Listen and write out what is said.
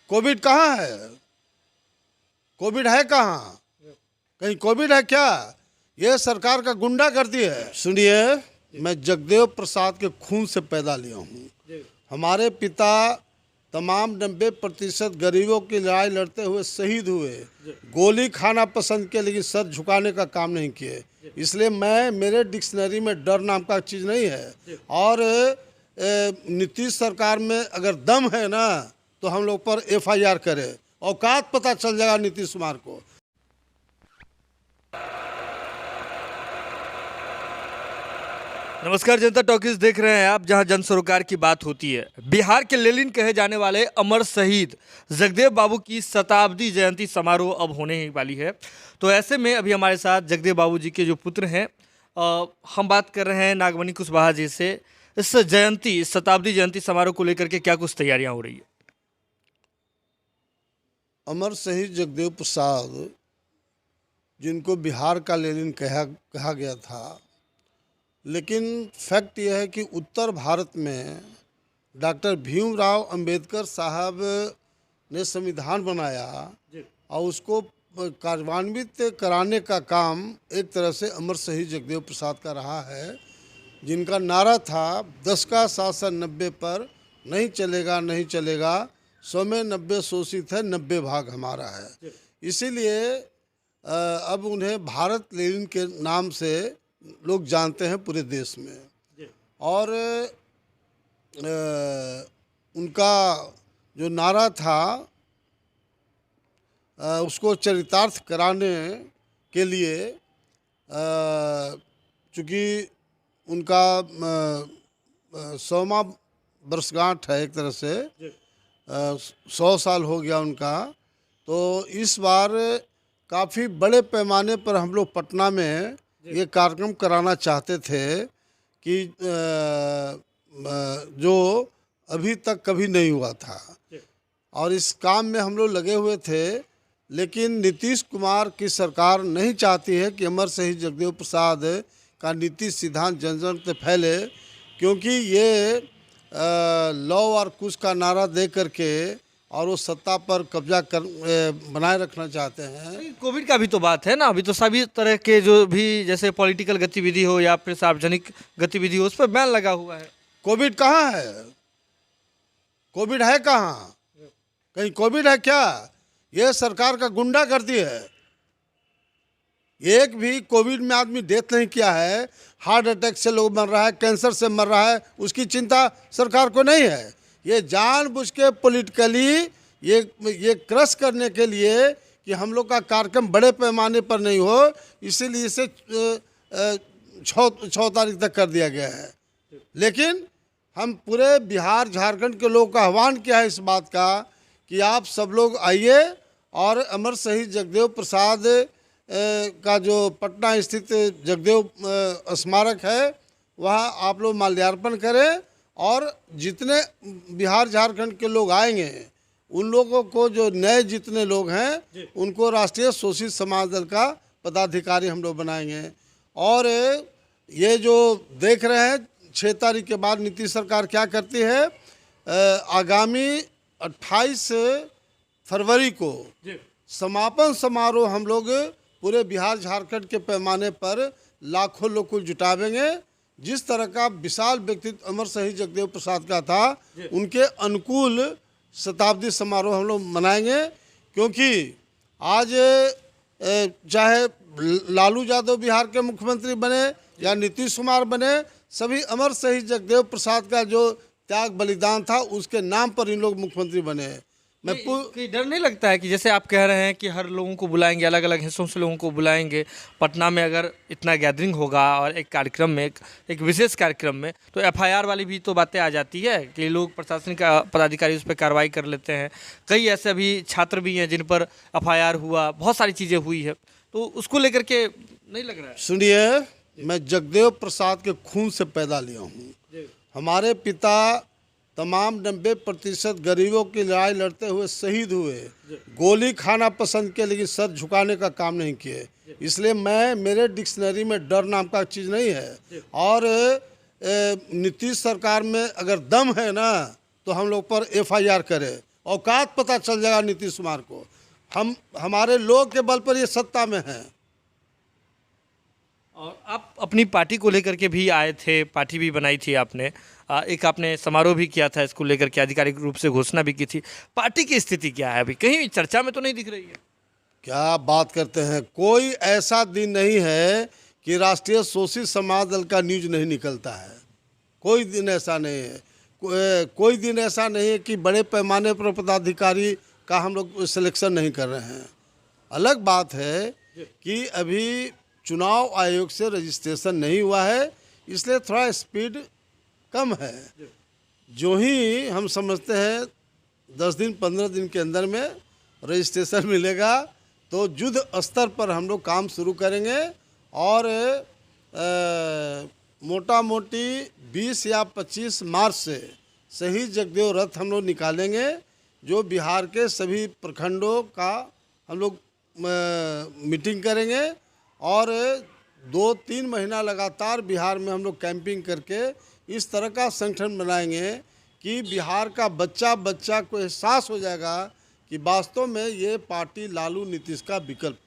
Covid कहाँ है? Covid है कहाँ? कहीं कोविड है क्या? ये सरकार का गुंडागर्दी है। सुनिए, मैं जगदेव प्रसाद के खून से पैदा लिया हूँ। हमारे पिता तमाम 90% गरीबों की लड़ाई लड़ते हुए शहीद हुए। गोली खाना पसंद किए लेकिन सर झुकाने का काम नहीं किए। इसलिए मेरे डिक्शनरी में डर नाम का चीज़ नहीं है। और नीतीश सरकार में अगर दम है ना तो हम लोग पर FIR करे। औकात पता चल जाएगा नीतीश कुमार को। नमस्कार, जनता टॉकीज देख रहे हैं आप, जहां जन सरोकार की बात होती है। बिहार के लेनिन कहे जाने वाले अमर शहीद जगदेव बाबू की शताब्दी जयंती समारोह अब होने ही वाली है। तो ऐसे में अभी हमारे साथ जगदेव बाबू जी के जो पुत्र हैं, हम बात कर रहे हैं नागमणि कुशवाहा जी से। इस शताब्दी जयंती समारोह को लेकर के क्या कुछ तैयारियां हो रही है? अमर शहीद जगदेव प्रसाद, जिनको बिहार का लेनिन कहा गया था, लेकिन फैक्ट यह है कि उत्तर भारत में डॉक्टर भीमराव अंबेडकर साहब ने संविधान बनाया और उसको कार्यान्वित कराने का काम एक तरह से अमर शहीद जगदेव प्रसाद का रहा है, जिनका नारा था 10 का शासन 90 पर, नहीं चलेगा नहीं चलेगा, 100 में 90 शोषित है, 90 भाग हमारा है। इसीलिए अब उन्हें भारत लेनिन के नाम से लोग जानते हैं पूरे देश में। और उनका जो नारा था उसको चरितार्थ कराने के लिए, चूँकि उनका 100वां वर्षगांठ है, एक तरह से 100 साल हो गया उनका, तो इस बार काफ़ी बड़े पैमाने पर हम लोग पटना में ये कार्यक्रम कराना चाहते थे कि जो अभी तक कभी नहीं हुआ था। और इस काम में हम लोग लगे हुए थे, लेकिन नीतीश कुमार की सरकार नहीं चाहती है कि अमर शहीद जगदेव प्रसाद का नीति सिद्धांत जन जन तक फैले, क्योंकि ये लॉ और कुछ का नारा दे करके और वो सत्ता पर कब्जा बनाए रखना चाहते हैं। कोविड का भी तो बात है ना, अभी तो सभी तरह के जो भी जैसे पॉलिटिकल गतिविधि हो या फिर सार्वजनिक गतिविधि हो, उस पर बैन लगा हुआ है। कोविड कहाँ है? कोविड है कहाँ? कहीं कोविड है क्या? ये सरकार का गुंडागर्दी है। एक भी कोविड में आदमी डेथ नहीं किया है। हार्ट अटैक से लोग मर रहा है, कैंसर से मर रहा है, उसकी चिंता सरकार को नहीं है। ये जानबूझ के पॉलिटिकली ये क्रश करने के लिए कि हम लोग का कार्यक्रम बड़े पैमाने पर नहीं हो, इसीलिए इसे 6 तारीख तक कर दिया गया है। लेकिन हम पूरे बिहार झारखंड के लोगों का आह्वान किया है इस बात का कि आप सब लोग आइए और अमर शहीद जगदेव प्रसाद का जो पटना स्थित जगदेव स्मारक है वहाँ आप लोग माल्यार्पण करें। और जितने बिहार झारखंड के लोग आएंगे उन लोगों को, जो नए जितने लोग हैं, उनको राष्ट्रीय शोषित समाज दल का पदाधिकारी हम लोग बनाएंगे। और ये जो देख रहे हैं 6 तारीख के बाद नीतीश सरकार क्या करती है, आगामी 28 फरवरी को समापन समारोह हम लोग पूरे बिहार झारखंड के पैमाने पर लाखों लोग को जुटावेंगे। जिस तरह का विशाल व्यक्तित्व अमर शहीद जगदेव प्रसाद का था, उनके अनुकूल शताब्दी समारोह हम लोग मनाएंगे। क्योंकि आज चाहे लालू यादव बिहार के मुख्यमंत्री बने या नीतीश कुमार बने, सभी अमर शहीद जगदेव प्रसाद का जो त्याग बलिदान था उसके नाम पर इन लोग मुख्यमंत्री बने। कोई डर नहीं लगता है कि जैसे आप कह रहे हैं कि हर लोगों को बुलाएंगे, अलग अलग हिस्सों से लोगों को बुलाएंगे, पटना में अगर इतना गैदरिंग होगा और एक कार्यक्रम में, एक विशेष कार्यक्रम में, तो FIR वाली भी तो बातें आ जाती है कि लोग प्रशासनिक पदाधिकारी उस पर कार्रवाई कर लेते हैं। कई ऐसे अभी छात्र भी हैं जिन पर FIR हुआ, बहुत सारी चीज़ें हुई है, तो उसको लेकर के नहीं लग रहा है? सुनिए, मैं जगदेव प्रसाद के खून से पैदा लिया हूँ। हमारे पिता तमाम 90% गरीबों की लड़ाई लड़ते हुए शहीद हुए। गोली खाना पसंद किए लेकिन सर झुकाने का काम नहीं किए। इसलिए मेरे डिक्शनरी में डर नाम का चीज़ नहीं है। और नीतीश सरकार में अगर दम है ना तो हम लोग पर FIR करे। औकात पता चल जाएगा नीतीश कुमार को। हम हमारे लोग के बल पर ये सत्ता में हैं। और आप अपनी पार्टी को लेकर के भी आए थे, पार्टी भी बनाई थी आपने, एक आपने समारोह भी किया था इसको लेकर के, आधिकारिक रूप से घोषणा भी की थी। पार्टी की स्थिति क्या है अभी? कहीं चर्चा में तो नहीं दिख रही है? क्या बात करते हैं, कोई ऐसा दिन नहीं है कि राष्ट्रीय शोषित समाज दल का न्यूज नहीं निकलता है। कोई दिन ऐसा नहीं है, कोई दिन ऐसा नहीं है कि बड़े पैमाने पर पदाधिकारी का हम लोग सिलेक्शन नहीं कर रहे हैं। अलग बात है कि अभी चुनाव आयोग से रजिस्ट्रेशन नहीं हुआ है, इसलिए थोड़ा स्पीड कम है। जो ही हम समझते हैं 10 दिन 15 दिन के अंदर में रजिस्ट्रेशन मिलेगा तो युद्ध स्तर पर हम लोग काम शुरू करेंगे और मोटा मोटी 20 या 25 मार्च से शहीद जगदेव रथ हम लोग निकालेंगे, जो बिहार के सभी प्रखंडों का हम लोग मीटिंग करेंगे और 2-3 महीना लगातार बिहार में हम लोग कैंपिंग करके इस तरह का संगठन बनाएंगे कि बिहार का बच्चा बच्चा को एहसास हो जाएगा कि वास्तव में ये पार्टी लालू नीतीश का विकल्प